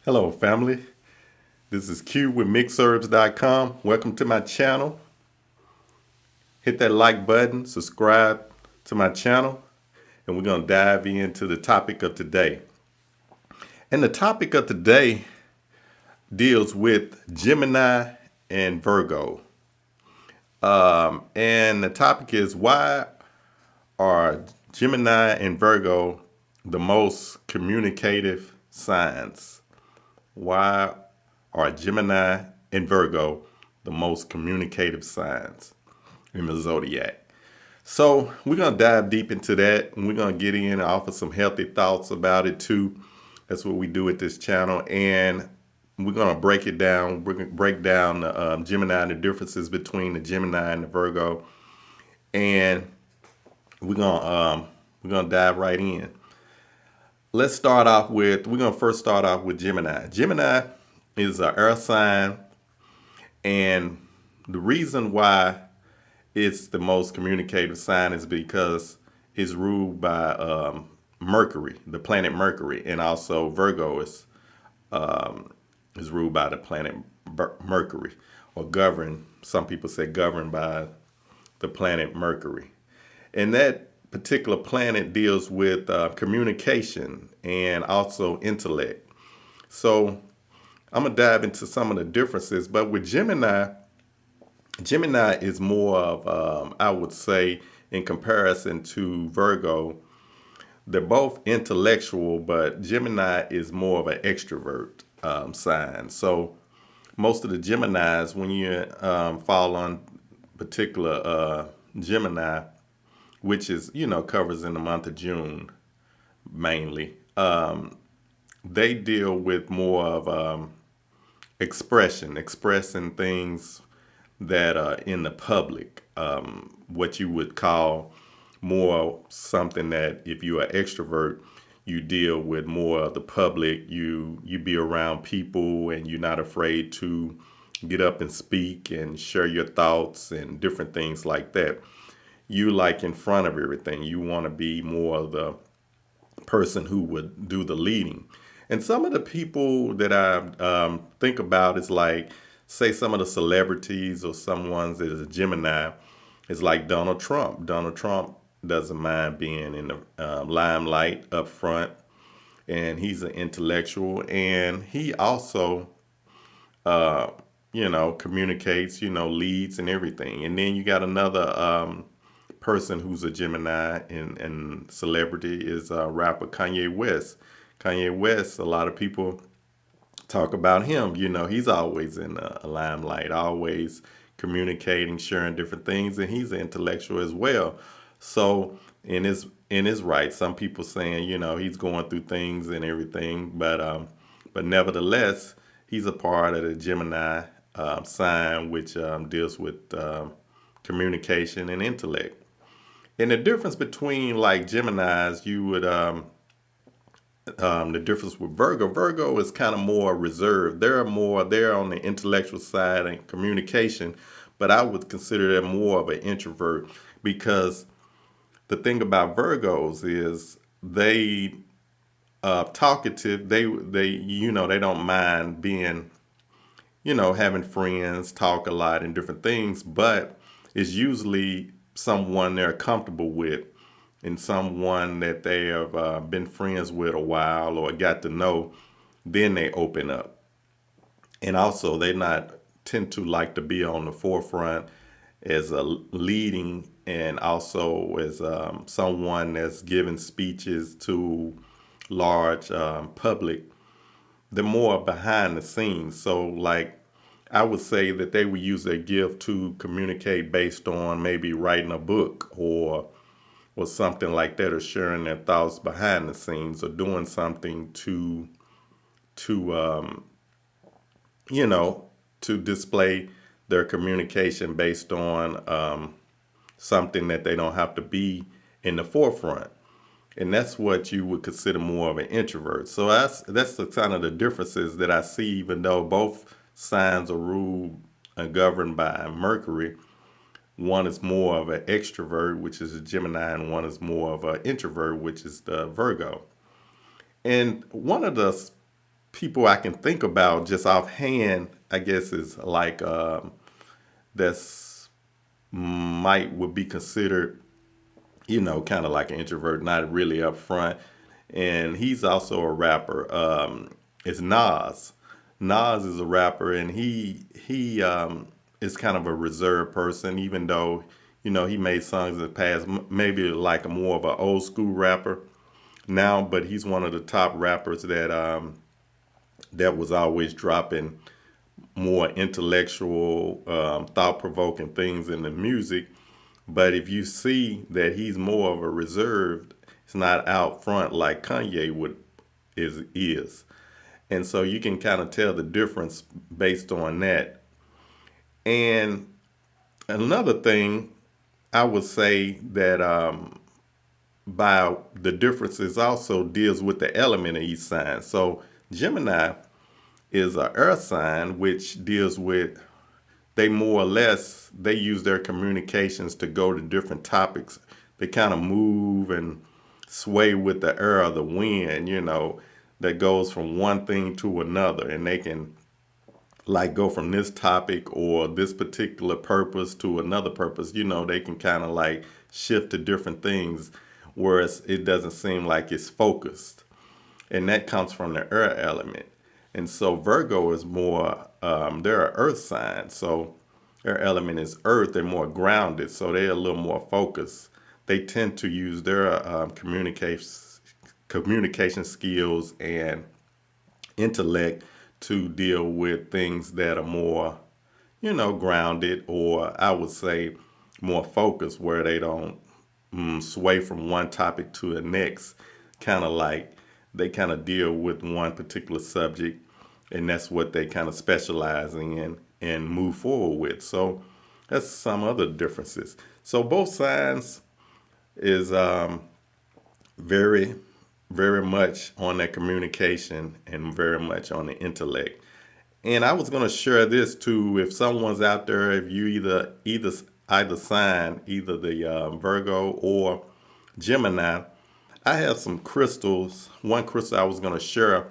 Hello, family. This is Q with Mixherbs.com. Welcome to my channel. Hit that like button, subscribe to my channel, and we're going to dive into the topic of today. And the topic of today deals with Gemini and Virgo. And the topic is, why are Gemini and Virgo the most communicative signs? Why are Gemini and Virgo the most communicative signs in the zodiac? So we're going to dive deep into that, and we're going to get in and offer some healthy thoughts about it too. That's what we do at this channel. And we're going to break it down. We're going to break down the Gemini and the differences between the Gemini and the Virgo. And we're going to dive right in. We're going to first start off with Gemini. Gemini is an air sign, and the reason why it's the most communicative sign is because it's ruled by Mercury, the planet Mercury, and also Virgo is ruled by the planet Mercury, or governed. Some people say governed by the planet Mercury, and that particular planet deals with communication and also intellect. So I'm gonna dive into some of the differences, but with Gemini is more of, I would say, in comparison to Virgo, they're both intellectual, but Gemini is more of an extrovert sign. So most of the Geminis, when you fall on particular Gemini, which is, covers in the month of June mainly, they deal with more of expressing things that are in the public, what you would call more something that if you're an extrovert, you deal with more of the public. You be around people, and you're not afraid to get up and speak and share your thoughts and different things like that. You like in front of everything. You want to be more of the person who would do the leading. And some of the people that I think about is like, say, some of the celebrities or someone that is a Gemini is like Donald Trump. Donald Trump doesn't mind being in the limelight up front, and he's an intellectual, and he also, communicates, leads and everything. And then you got another person who's a Gemini and celebrity is rapper Kanye West. Kanye West, a lot of people talk about him. He's always in a limelight, always communicating, sharing different things, and he's an intellectual as well. So in his right, some people saying he's going through things and everything, but nevertheless, he's a part of the Gemini sign, which deals with communication and intellect. And the difference between like Geminis, you would the difference with Virgo. Virgo is kind of more reserved. They're on the intellectual side and communication, but I would consider them more of an introvert, because the thing about Virgos is they talkative. They don't mind being, having friends, talk a lot and different things, but it's usually someone they're comfortable with, and someone that they have been friends with a while or got to know, then they open up. And also, they not tend to like to be on the forefront as a leading, and also as someone that's giving speeches to large public. They're more behind the scenes. So, like, I would say that they would use their gift to communicate based on maybe writing a book or something like that, or sharing their thoughts behind the scenes, or doing something to you know to display their communication based on something that they don't have to be in the forefront. And that's what you would consider more of an introvert. So that's the kind of the differences that I see, even though both signs are ruled and governed by Mercury. One is more of an extrovert, which is a Gemini, and one is more of an introvert, which is the Virgo. And one of the people I can think about just offhand, I guess, is like that's might would be considered, kind of like an introvert, not really upfront. And he's also a rapper. It's Nas. Nas is a rapper, and he is kind of a reserved person, even though he made songs in the past, maybe like a more of an old school rapper now. But he's one of the top rappers that was always dropping more intellectual, thought provoking things in the music. But if you see that he's more of a reserved, it's not out front like Kanye would is. And so you can kind of tell the difference based on that. And another thing I would say that by the differences also deals with the element of each sign. So Gemini is a earth sign, which deals with, they more or less they use their communications to go to different topics. They kind of move and sway with the air of the wind, that goes from one thing to another, and they can like go from this topic or this particular purpose to another purpose. They can kind of like shift to different things, whereas it doesn't seem like it's focused, and that comes from the earth element. And so Virgo is more, they're an earth sign. So their element is earth. They're more grounded. So they're a little more focused. They tend to use their communication skills and intellect to deal with things that are more, grounded, or I would say more focused, where they don't sway from one topic to the next. Kind of like they kind of deal with one particular subject, and that's what they kind of specialize in and move forward with. So that's some other differences. So both signs is very, very much on that communication and very much on the intellect. And I was going to share this too. If someone's out there, if you either sign either the Virgo or Gemini, I have some crystals. One crystal I was going to share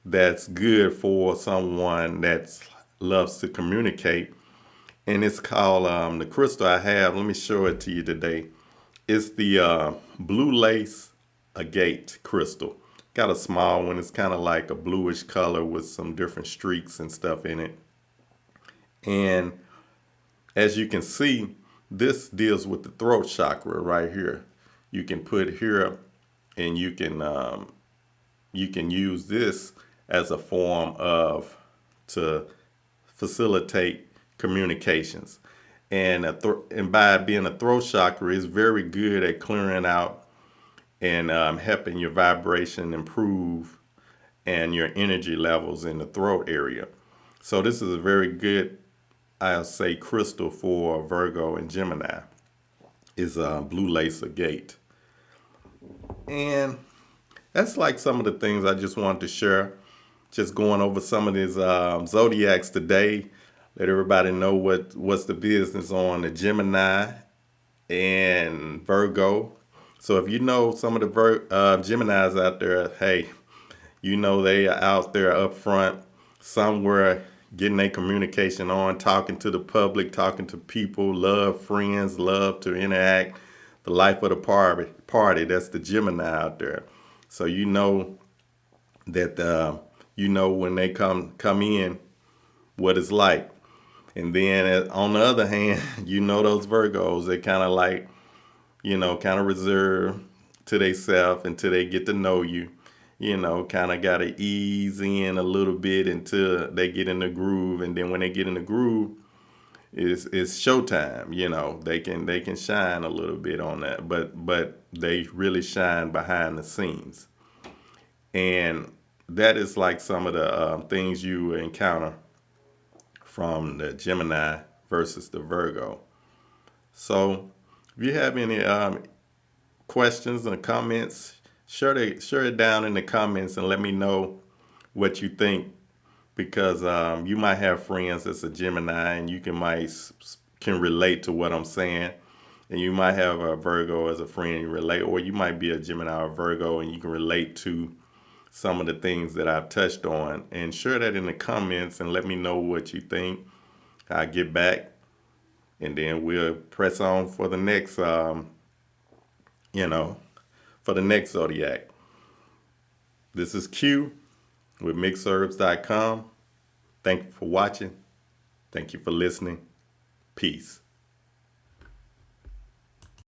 that's good for someone that loves to communicate, and it's called the crystal I have. Let me show it to you today. It's the blue lace agate crystal. Got a small one. It's kind of like a bluish color with some different streaks and stuff in it. And as you can see, this deals with the throat chakra right here. You can put here, and you can use this as a form of to facilitate communications. And by being a throat chakra, is very good at clearing out and helping your vibration improve and your energy levels in the throat area. So this is a very good, I'll say, crystal for Virgo and Gemini. Is blue lace agate. And that's like some of the things I just wanted to share. Just going over some of these zodiacs today. Let everybody know what's the business on the Gemini and Virgo. So if you know some of the Geminis out there, hey, they are out there up front somewhere getting their communication on, talking to the public, talking to people, love friends, love to interact, the life of the party. That's the Gemini out there. So that when they come in what it's like. And then on the other hand, those Virgos, they kind of like, kind of reserved to themselves until they get to know you. Kind of got to ease in a little bit until they get in the groove. And then when they get in the groove, it's showtime. They can shine a little bit on that, but they really shine behind the scenes. And that is like some of the things you encounter from the Gemini versus the Virgo. So if you have any questions or comments, share it down in the comments and let me know what you think, because you might have friends that's a Gemini and you can relate to what I'm saying, and you might have a Virgo as a friend you relate, or you might be a Gemini or Virgo and you can relate to some of the things that I touched on, and share that in the comments and let me know what you think. I'll get back, and then we'll press on for the next, you know, for the next zodiac. This is Q with Mixherbs.com. Thank you for watching. Thank you for listening. Peace.